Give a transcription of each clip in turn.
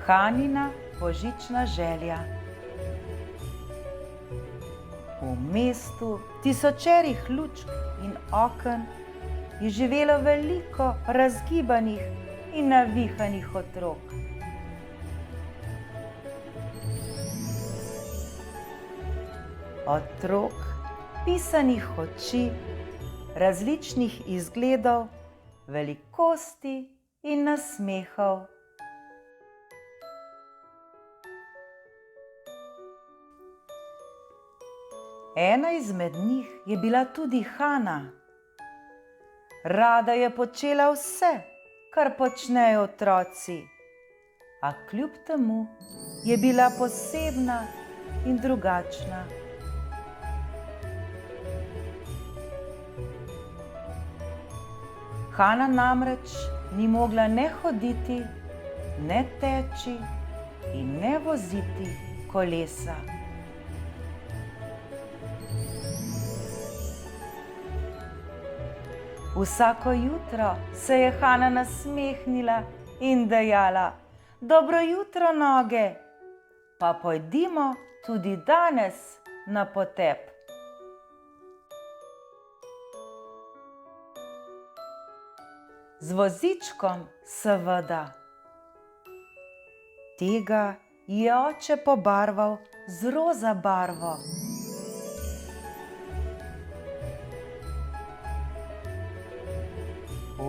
Hanina božična želja. V mestu tisočerih lučk in oken je živelo veliko razgibanih in navihanih otrok. Otrok pisanih oči, različnih izgledov, velikosti in nasmehov. Ena izmed njih je bila tudi Hana. Rada je počela vse, kar počnejo otroci, a kljub temu je bila posebna in drugačna. Hana namreč ni mogla ne hoditi, ne teči in ne voziti kolesa. Vsako jutro se je Hana nasmehnila in dejala: "Dobro jutro, noge, pa pojdimo tudi danes na potep." Z vozičkom, seveda. Tega je oče pobarval z roza barvo.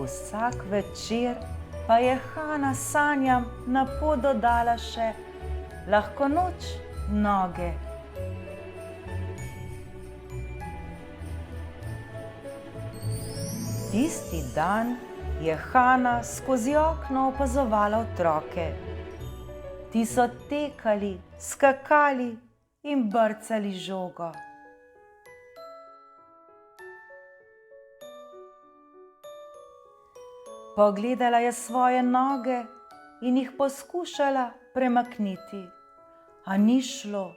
Vsak večer pa je Hana sanjam na pot dodala še: "Lahko noč, noge." Tisti dan je Hana skozi okno opazovala otroke. Ti so tekali, skakali in brcali žogo. Pogledala je svoje noge in jih poskušala premakniti, a ni šlo.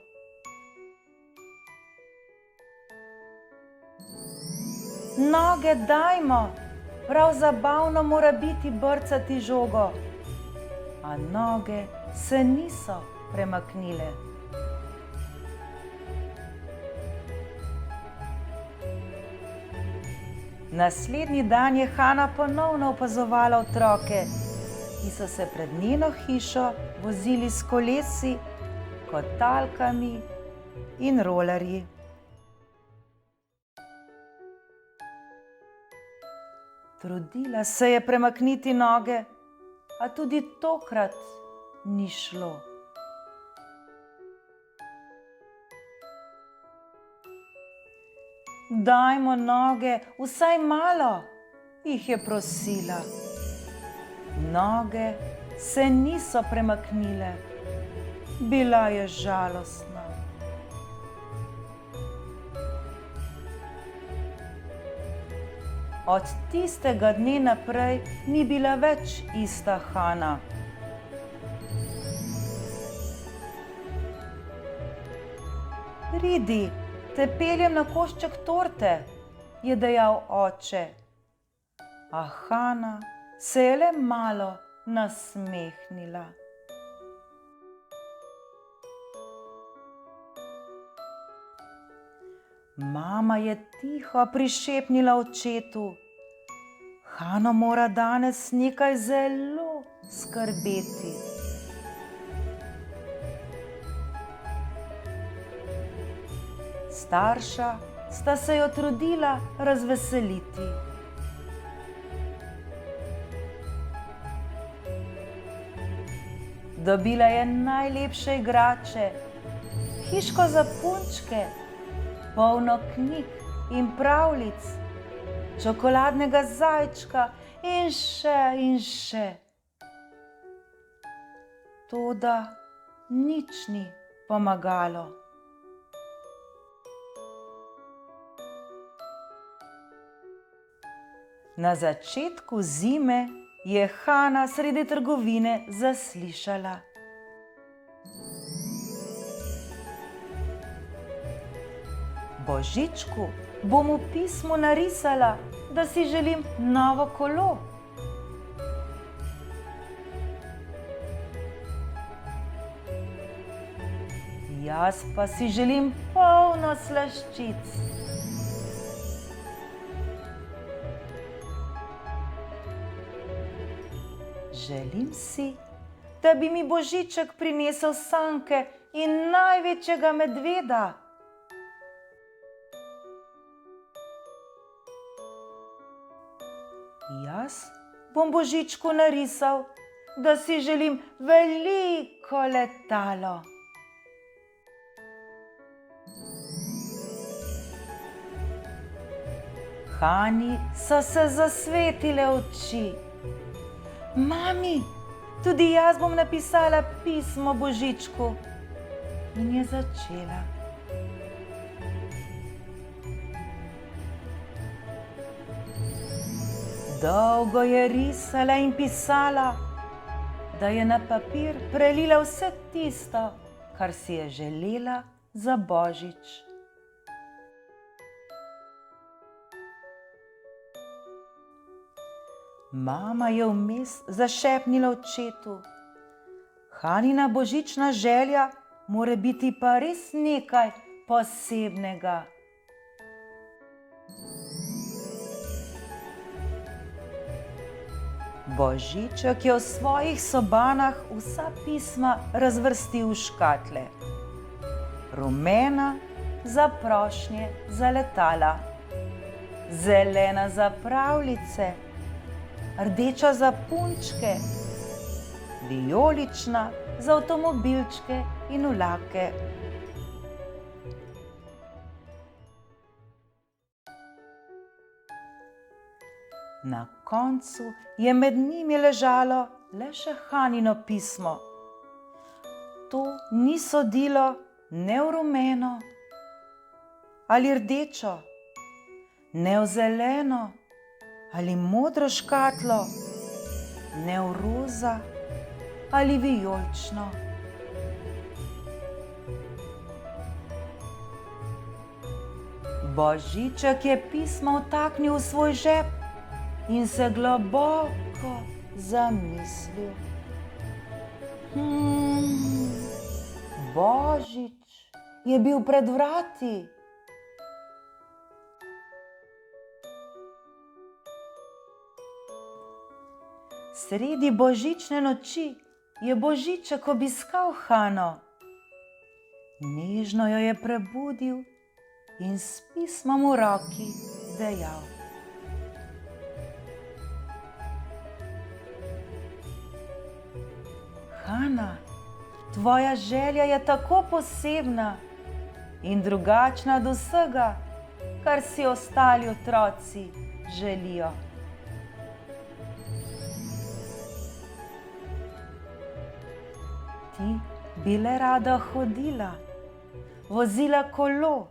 "Noge dajmo, prav zabavno mora biti brcati žogo." A noge se niso premaknile. Naslednji dan je Hana ponovno opazovala otroke, ki so se pred njeno hišo vozili s kolesi, kotalkami in rolerji. Trudila se je premakniti noge, a tudi tokrat ni šlo. "Dajmo, noge, vsaj malo," jih je prosila. Noge se niso premaknile. Bila je žalostna. Od tistega dne naprej ni bila več ista Hana. "Pridi, te peljem na košček torte," je dejal oče. A Hana se je le malo nasmehnila. Mama je tiho prišepnila očetu: "Hana mora danes nekaj zelo skrbeti." Starša sta se jo trudila razveseliti. Dobila je najlepše igrače, hiško za punčke, polno knjig in pravljic, čokoladnega zajčka in še. Toda nič ni pomagalo. Na začetku zime je Hana sredi trgovine zaslišala: "Božičku, bom v pismu narisala, da si želim novo kolo." Jaz pa si želim polno slaščic. Želim si, da bi mi Božiček prinesel sanke in največjega medveda. Jaz bom Božičku narisal, da si želim veliko letalo. Hani so se zasvetile oči. Mami, tudi jaz bom napisala pismo Božičku. In je začela. Dolgo je risala in pisala, da je na papir prelila vse tisto, kar si je želela za Božič. Mama je vmes zašepnila očetu: Hanina božična želja mora biti pa res nekaj posebnega. Božiček je v svojih sobanah vsa pisma razvrstil v škatle. Rumena za prošnje za letala, zelena za pravljice, rdeča za punčke, vijolična za avtomobilčke in vlake. Na koncu je med njimi ležalo le še Hanino pismo. To ni sodilo ne v rumeno ali rdečo, ne v zeleno ali modro škatlo, ne v roza ali vijolično. Božiček je pismo vtaknil v svoj žep in se globoko zamislil. Božič je bil pred vrati. Sredi božične noči je Božiček obiskal Hano. Nežno jo je prebudil in s pismom v roki dejal: Hana, tvoja želja je tako posebna in drugačna od vsega, kar si ostali otroci želijo. Ti bi le rada hodila, vozila kolo,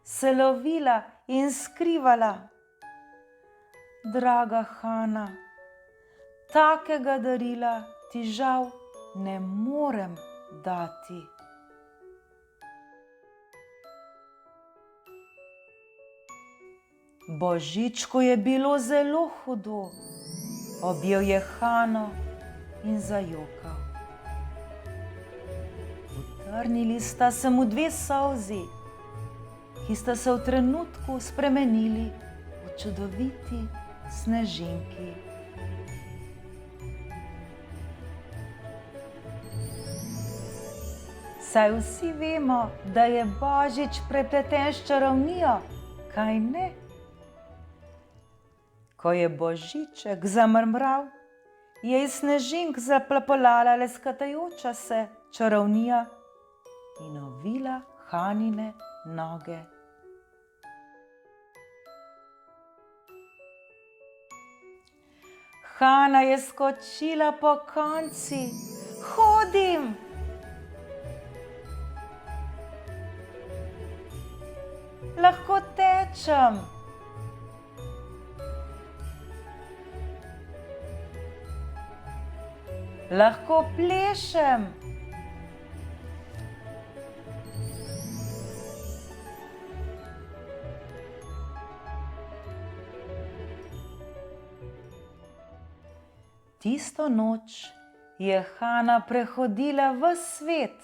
se lovila in skrivala. Draga Hana, takega darila ti žal ne morem dati. Božičku je bilo zelo hudo, objel je Hano in zajokal. Utrnili sta se mu dve solzi, ki sta se v trenutku spremenili v čudoviti snežinki. Saj vsi vemo, da je Božič prepleten s čarovnijo, kaj ne? Ko je Božiček zamrmral, je iz snežink zaplapolala leskatajoča se čarovnija in ovila Hanine noge. Hana je skočila pokonci. Hodim! Lahko tečem. Lahko plešem. Tisto noč je Hana prehodila ves svet.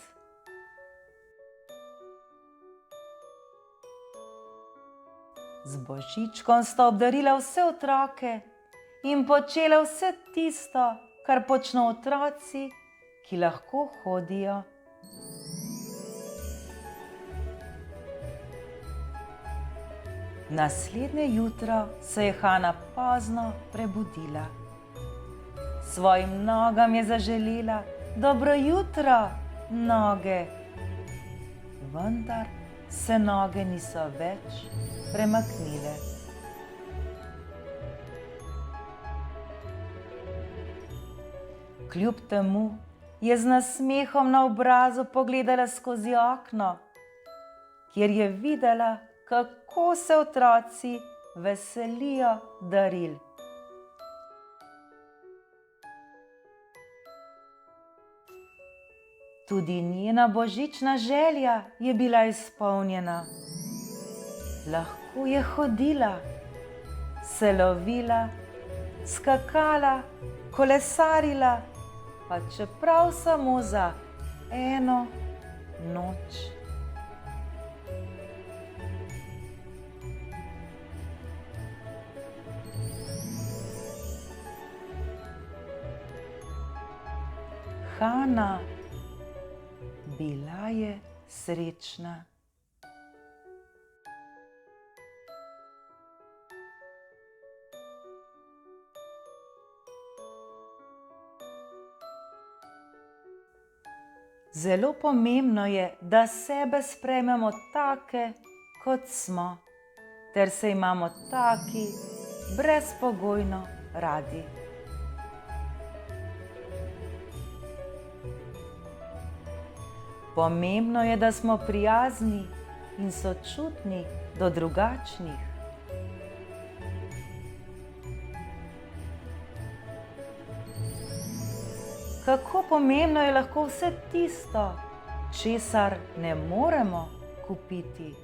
Z božičkom sta obdarila vse otroke in počela vse tisto, kar počno otroci, ki lahko hodijo. Naslednje jutro se je Hana pozno prebudila. Svojim nogam je zaželela: dobro jutro, noge. Vendar se noge niso več premaknile. Kljub temu je z nasmehom na obrazu pogledala skozi okno, kjer je videla, kako se otroci veselijo daril. Tudi njena božična želja je bila izpolnjena. Lahko je hodila, se lovila, skakala, kolesarila, pa čeprav samo za eno noč. Hana bila je srečna. Zelo pomembno je, da sebe sprejmemo take, kot smo, ter se imamo taki brezpogojno radi. Pomembno je, da smo prijazni in sočutni do drugačnih. Kako pomembno je lahko vse tisto, česar ne moremo kupiti.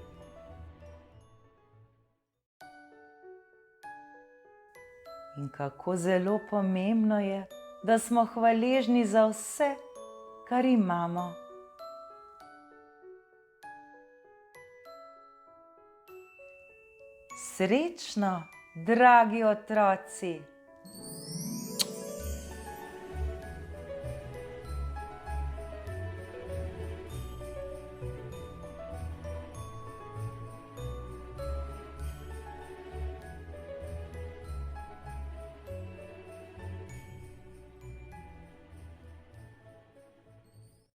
In kako zelo pomembno je, da smo hvaležni za vse, kar imamo. Srečno, dragi otroci!